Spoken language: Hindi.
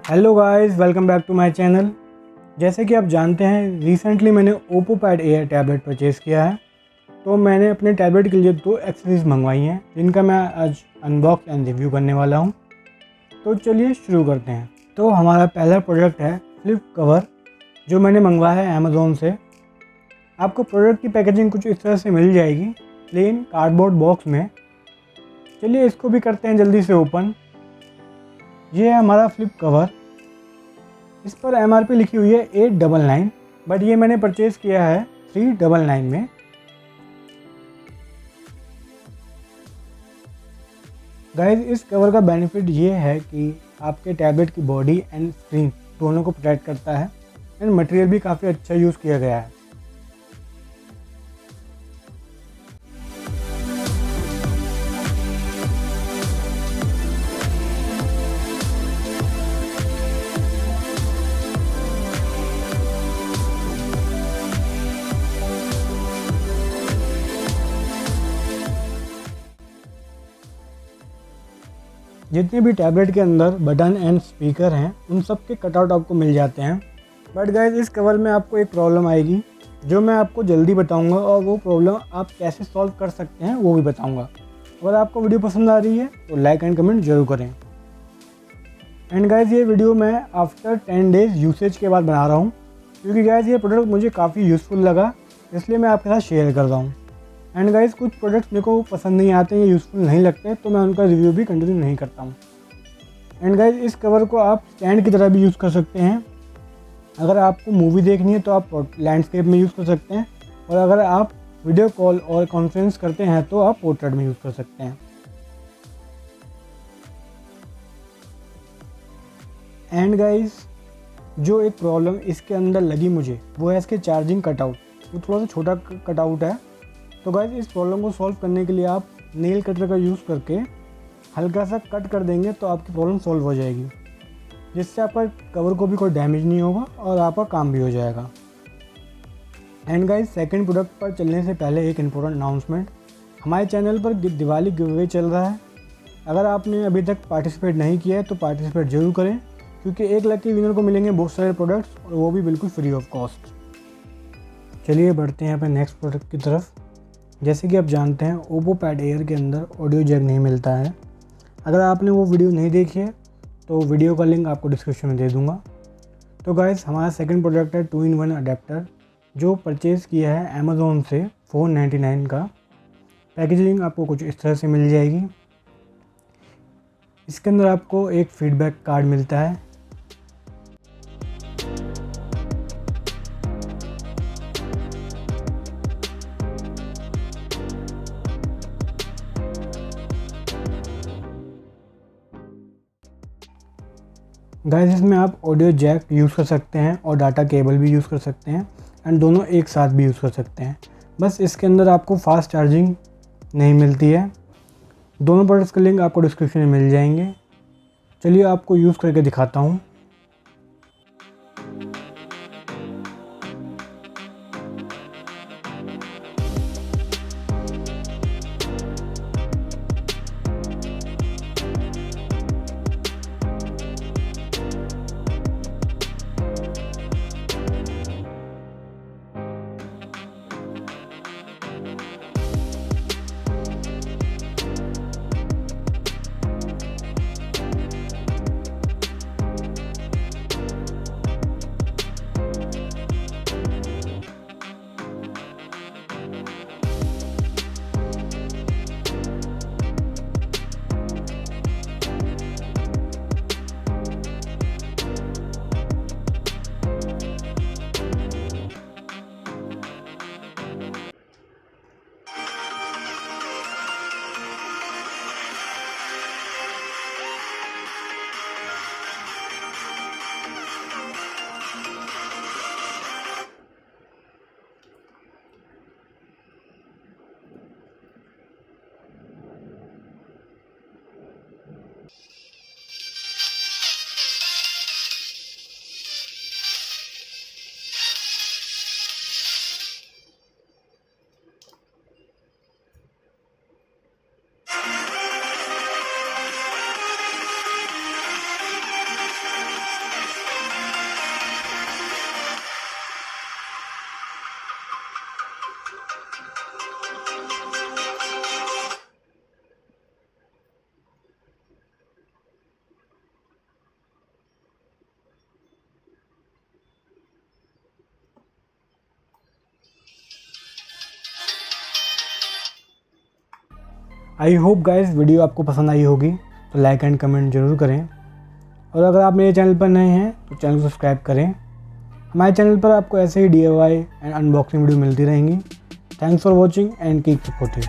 Hello guys, welcome back to my channel. जैसे कि आप जानते हैं, रिसेंटली मैंने Oppo pad air tablet purchase किया है। तो मैंने अपने टैबलेट के लिए 2 एक्सेसरीज मंगवाई हैं, जिनका मैं आज अनबॉक्स एंड रिव्यू करने वाला हूं। तो चलिए शुरू करते हैं। तो हमारा पहला प्रोडक्ट है फ्लिप कवर, जो मैंने मंगवाया है अमेज़ोन से। आपको प्रोडक्ट की पैकेजिंग कुछ इस तरह से मिल जाएगी, प्लेन कार्डबोर्ड बॉक्स में। चलिए इसको भी करते हैं जल्दी से ओपन। ये है हमारा फ्लिप कवर। इस पर MRP लिखी हुई है 899, बट ये मैंने परचेज़ किया है 399 में। गाइस, इस कवर का बेनिफिट ये है कि आपके टैबलेट की बॉडी एंड स्क्रीन दोनों को प्रोटेक्ट करता है, एंड मटेरियल भी काफ़ी अच्छा यूज़ किया गया है। जितने भी टैबलेट के अंदर बटन एंड स्पीकर हैं, उन सब के कटआउट आपको मिल जाते हैं। बट गाइस, इस कवर में आपको एक प्रॉब्लम आएगी, जो मैं आपको जल्दी बताऊंगा, और वो प्रॉब्लम आप कैसे सॉल्व कर सकते हैं वो भी बताऊंगा। अगर आपको वीडियो पसंद आ रही है तो लाइक एंड कमेंट जरूर करें। एंड गाइस, ये वीडियो मैं आफ्टर 10 डेज़ यूसेज के बाद बना रहा हूँ, क्योंकि गाइस ये प्रोडक्ट मुझे काफ़ी यूज़फुल लगा, इसलिए मैं आपके साथ शेयर कर रहा हूँ। एंड गाइस, कुछ प्रोडक्ट्स मेरे को पसंद नहीं आते, ये यूज़फुल नहीं लगते, तो मैं उनका रिव्यू भी कंटिन्यू नहीं करता हूँ। एंड गाइस, इस कवर को आप स्टैंड की तरह भी यूज़ कर सकते हैं। अगर आपको मूवी देखनी है तो आप लैंडस्केप में यूज़ कर सकते हैं, और अगर आप वीडियो कॉल और कॉन्फ्रेंस करते हैं तो आप पोर्ट्रेट में यूज़ कर सकते हैं। एंड गाइस, जो एक प्रॉब्लम इसके अंदर लगी मुझे, वो है इसके चार्जिंग कटआउट। वो थोड़ा सा छोटा कटआउट है। तो गाइस, इस प्रॉब्लम को सॉल्व करने के लिए आप नेल कटर का यूज़ करके हल्का सा कट कर देंगे तो आपकी प्रॉब्लम सॉल्व हो जाएगी, जिससे आपका कवर को भी कोई डैमेज नहीं होगा और आपका काम भी हो जाएगा। एंड गाइस, सेकंड प्रोडक्ट पर चलने से पहले एक इम्पोर्टेंट अनाउंसमेंट। हमारे चैनल पर दिवाली गिव अवे चल रहा है। अगर आपने अभी तक पार्टिसिपेट नहीं किया है तो पार्टिसिपेट ज़रूर करें, क्योंकि एक लकी विनर को मिलेंगे बहुत सारे प्रोडक्ट्स, और वो भी बिल्कुल फ्री ऑफ कॉस्ट। चलिए बढ़ते हैं अपने नेक्स्ट प्रोडक्ट की तरफ। जैसे कि आप जानते हैं, ओप्पो पैड एयर के अंदर ऑडियो जैक नहीं मिलता है। अगर आपने वो वीडियो नहीं देखी है तो वीडियो का लिंक आपको डिस्क्रिप्शन में दे दूंगा। तो गाइस, हमारा सेकंड प्रोडक्ट है 2-in-1 अडेप्टर, जो परचेज़ किया है अमेज़ोन से 499 का। पैकेजिंग आपको कुछ इस तरह से मिल जाएगी। इसके अंदर आपको एक फीडबैक कार्ड मिलता है। गाइस, इसमें आप ऑडियो जैक यूज़ कर सकते हैं और डाटा केबल भी यूज़ कर सकते हैं, एंड दोनों एक साथ भी यूज़ कर सकते हैं। बस इसके अंदर आपको फास्ट चार्जिंग नहीं मिलती है। दोनों प्रोडक्ट्स के लिंक आपको डिस्क्रिप्शन में मिल जाएंगे। चलिए आपको यूज़ करके दिखाता हूँ। आई होप गाइस वीडियो आपको पसंद आई होगी, तो लाइक एंड कमेंट जरूर करें। और अगर आप मेरे चैनल पर नए हैं तो चैनल को सब्सक्राइब करें। हमारे चैनल पर आपको ऐसे ही DIY एंड अनबॉक्सिंग वीडियो मिलती रहेंगी। Thanks for watching and keep supporting.